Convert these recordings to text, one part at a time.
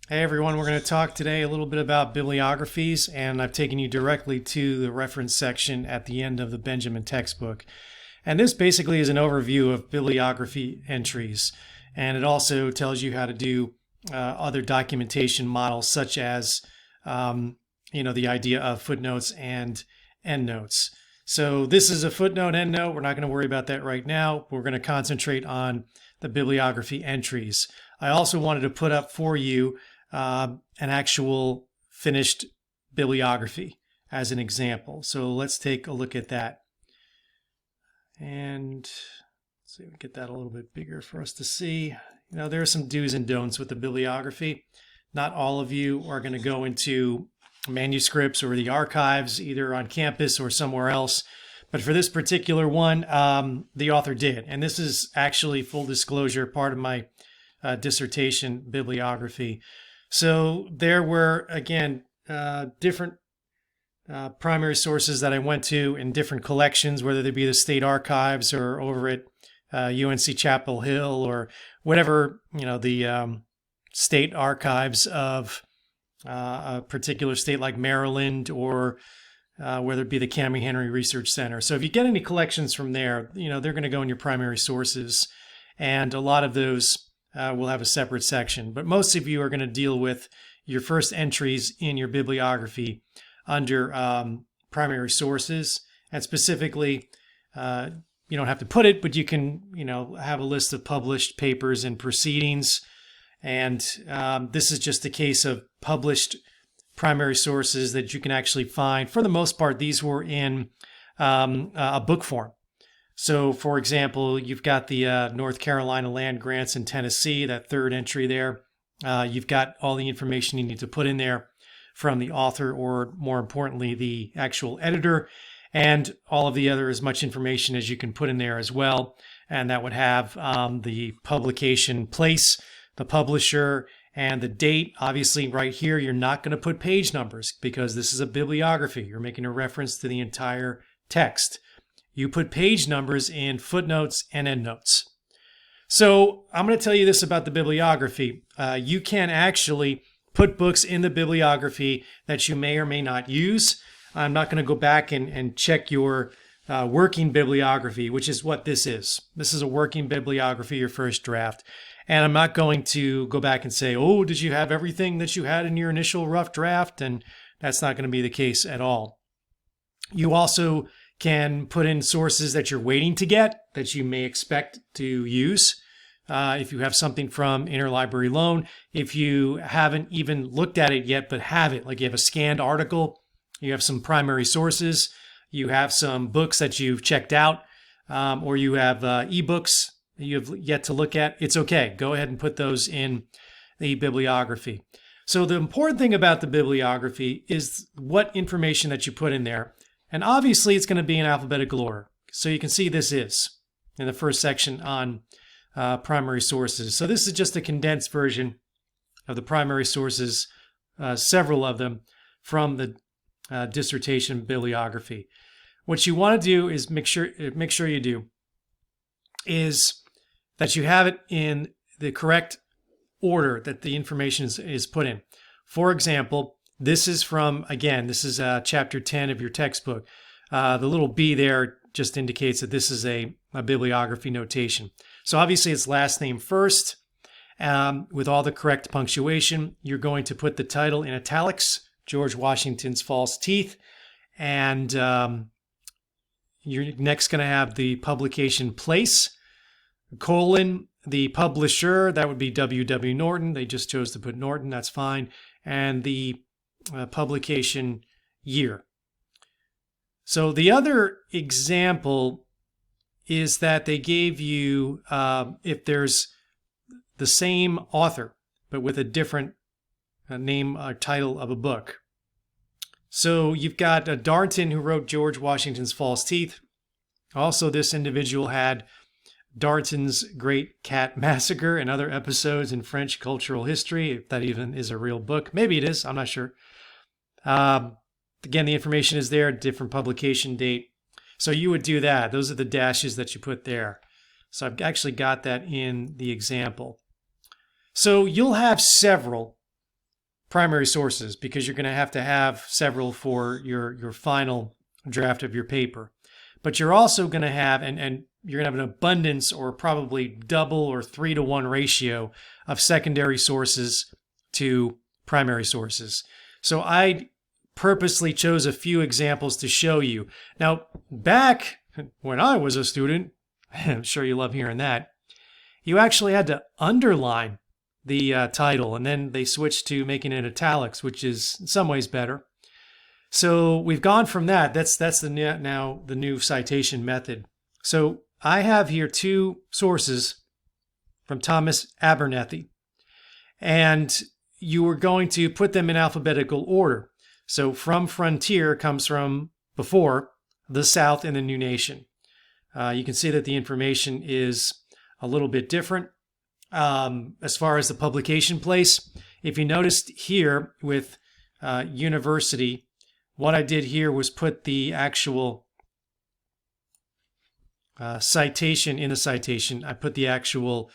Hey everyone, we're going to talk today a little bit about bibliographies, and I've taken you directly to the reference section at the end of the Benjamin textbook. And this basically is an overview of bibliography entries, and it also tells you how to do other documentation models such as the idea of footnotes and endnotes. So this is a footnote endnote. We're not going to worry about that right now. We're going to concentrate on the bibliography entries. I also wanted to put up for you an actual finished bibliography as an example. So let's take a look at that. And let's see if we get that a little bit bigger for us to see. There are some do's and don'ts with the bibliography. Not all of you are going to go into manuscripts or the archives, either on campus or somewhere else. But for this particular one, the author did. And this is actually, full disclosure, part of my dissertation bibliography. So there were, again, different primary sources that I went to in different collections, whether they be the state archives or over at UNC Chapel Hill or whatever, the state archives of a particular state like Maryland, or whether it be the Cammie Henry Research Center. So if you get any collections from there, they're going to go in your primary sources. And a lot of those will have a separate section. But most of you are going to deal with your first entries in your bibliography under primary sources. And specifically, you don't have to put it, but you can, have a list of published papers and proceedings. And this is just a case of published primary sources that you can actually find. For the most part, these were in a book form. So, for example, you've got the North Carolina land grants in Tennessee, that third entry there. You've got all the information you need to put in there from the author, or more importantly, the actual editor, and all of the other, as much information as you can put in there as well. And that would have the publication place, the publisher, and the date. Obviously, right here, you're not going to put page numbers because this is a bibliography. You're making a reference to the entire text. You put page numbers in footnotes and endnotes. So I'm going to tell you this about the bibliography. You can actually put books in the bibliography that you may or may not use. I'm not going to go back and check your working bibliography, which is what this is. This is a working bibliography, your first draft. And I'm not going to go back and say, oh, did you have everything that you had in your initial rough draft? And that's not going to be the case at all. You also can put in sources that you're waiting to get that you may expect to use. If you have something from interlibrary loan, if you haven't even looked at it yet but have it, like you have a scanned article, you have some primary sources, you have some books that you've checked out, or you have ebooks that you have yet to look at, it's okay. Go ahead and put those in the bibliography. So the important thing about the bibliography is what information that you put in there. And obviously, it's going to be in alphabetical order. So you can see this is in the first section on primary sources. So this is just a condensed version of the primary sources, several of them from the dissertation bibliography. What you want to do is make sure you do is that you have it in the correct order that the information is put in. For example, this is from, again, this is chapter 10 of your textbook. The little B there just indicates that this is a bibliography notation. So obviously it's last name first, with all the correct punctuation. You're going to put the title in italics, George Washington's False Teeth, and you're next going to have the publication place, colon, the publisher, that would be W.W. Norton. They just chose to put Norton, that's fine, and the publication year. So the other example is that they gave you, if there's the same author, but with a different name or title of a book. So you've got Darnton, who wrote George Washington's False Teeth. Also, this individual had Darnton's Great Cat Massacre and other episodes in French cultural history, if that even is a real book. Maybe it is, I'm not sure. Again, the information is there, different publication date. So you would do that. Those are the dashes that you put there. So I've actually got that in the example. So you'll have several primary sources, because you're going to have several for your final draft of your paper. But you're also going to have, and you're going to have an abundance or probably double or 3-to-1 ratio of secondary sources to primary sources. So I purposely chose a few examples to show you. Now, back when I was a student, I'm sure you love hearing that, you actually had to underline the title, and then they switched to making it italics, which is in some ways better. So we've gone from that. That's now the new citation method. So I have here 2 sources from Thomas Abernethy, and you were going to put them in alphabetical order. So From Frontier comes from before the South and the New Nation. You can see that the information is a little bit different as far as the publication place. If you noticed here with university, what I did here was put the actual citation in the citation. I put the actual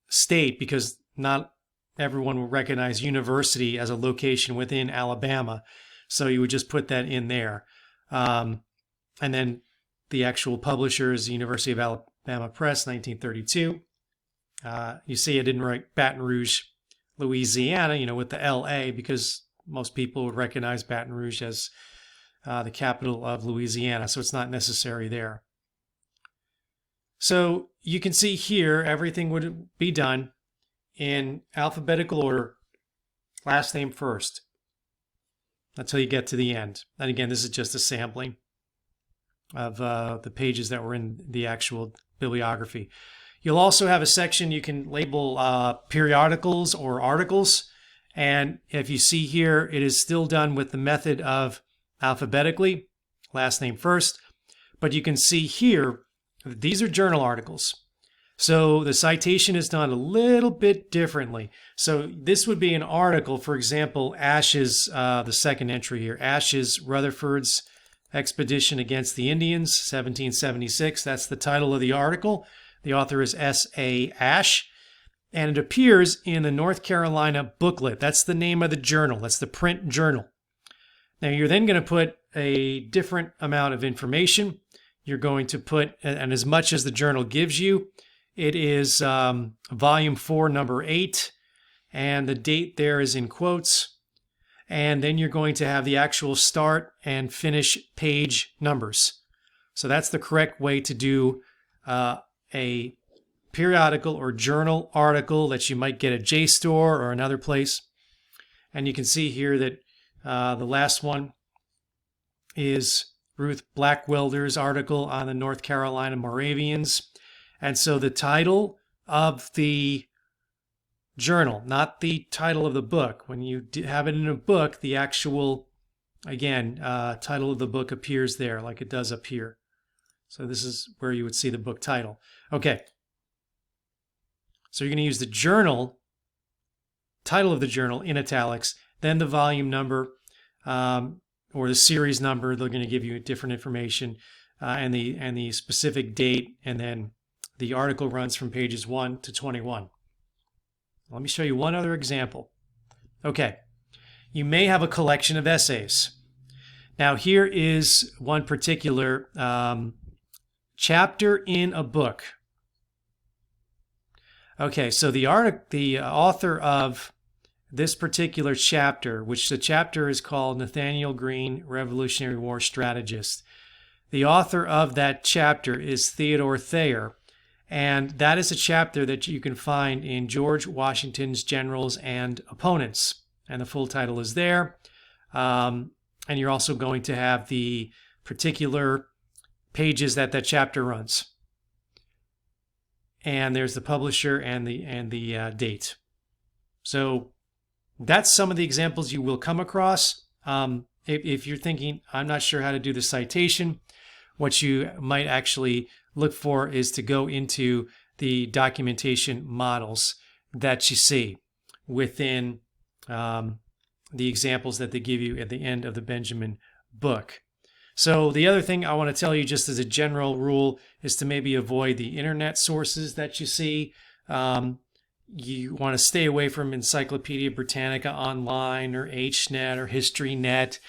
state, because not everyone will recognize university as a location within Alabama. So you would just put that in there. And then the actual publisher is the University of Alabama Press, 1932. You see I didn't write Baton Rouge, Louisiana, with the LA, because most people would recognize Baton Rouge as the capital of Louisiana, so it's not necessary there. So you can see here, everything would be done in alphabetical order, last name first, until you get to the end. And again, this is just a sampling of the pages that were in the actual bibliography. You'll also have a section you can label periodicals or articles. And if you see here, it is still done with the method of alphabetically, last name first. But you can see here, these are journal articles. So the citation is done a little bit differently. So this would be an article, for example, Ash's, the second entry here, Ash's Rutherford's Expedition Against the Indians, 1776. That's the title of the article. The author is S.A. Ash. And it appears in the North Carolina booklet. That's the name of the journal. That's the print journal. Now you're then going to put a different amount of information. You're going to put, and as much as the journal gives you, it is volume 4, number 8, and the date there is in quotes. And then you're going to have the actual start and finish page numbers. So that's the correct way to do a periodical or journal article that you might get at JSTOR or another place. And you can see here that the last one is Ruth Blackwelder's article on the North Carolina Moravians. And so the title of the journal, not the title of the book. When you have it in a book, the actual, again, title of the book appears there like it does up here. So this is where you would see the book title. Okay. So you're going to use the journal, title of the journal in italics, then the volume number or the series number. They're going to give you different information and the specific date, and then the article runs from pages 1 to 21. Let me show you one other example. Okay, you may have a collection of essays. Now here is one particular chapter in a book. Okay, so the author of this particular chapter, which the chapter is called Nathaniel Green, Revolutionary War Strategist. The author of that chapter is Theodore Thayer, and that is a chapter that you can find in George Washington's Generals and Opponents, and the full title is there. And you're also going to have the particular pages that chapter runs. And there's the publisher and the date. So that's some of the examples you will come across. If you're thinking, I'm not sure how to do the citation, what you might actually look for is to go into the documentation models that you see within the examples that they give you at the end of the Benjamin book. So the other thing I want to tell you, just as a general rule, is to maybe avoid the internet sources that you see. You want to stay away from Encyclopedia Britannica Online or HNet or HistoryNet.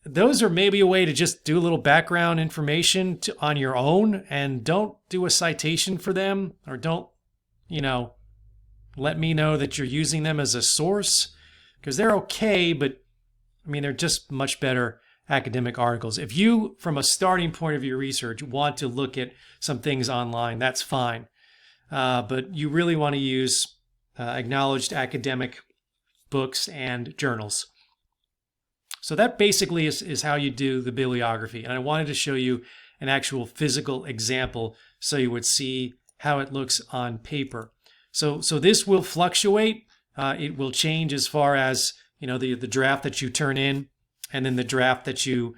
Those are maybe a way to just do a little background information on your own, and don't do a citation for them, or don't, let me know that you're using them as a source, because they're okay, but they're just much better academic articles. If you, from a starting point of your research, want to look at some things online, that's fine. But you really want to use acknowledged academic books and journals. So that basically is how you do the bibliography. And I wanted to show you an actual physical example so you would see how it looks on paper. So this will fluctuate. It will change as far as the draft that you turn in and then the draft that you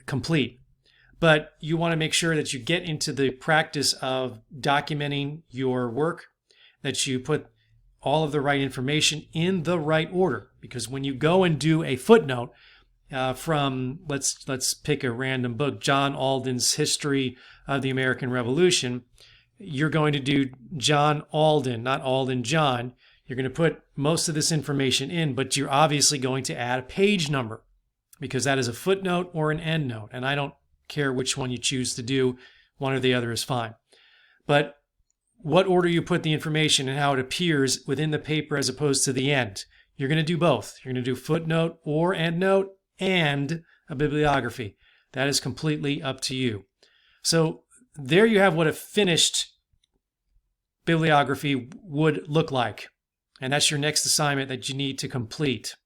complete. But you want to make sure that you get into the practice of documenting your work, that you put all of the right information in the right order. Because when you go and do a footnote from, let's pick a random book, John Alden's History of the American Revolution, you're going to do John Alden, not Alden John. You're going to put most of this information in, but you're obviously going to add a page number, because that is a footnote or an endnote. And I don't care which one you choose to do. One or the other is fine. But what order you put the information and how it appears within the paper as opposed to the end. You're going to do both. You're going to do footnote or endnote and a bibliography. That is completely up to you. So there you have what a finished bibliography would look like. And that's your next assignment that you need to complete.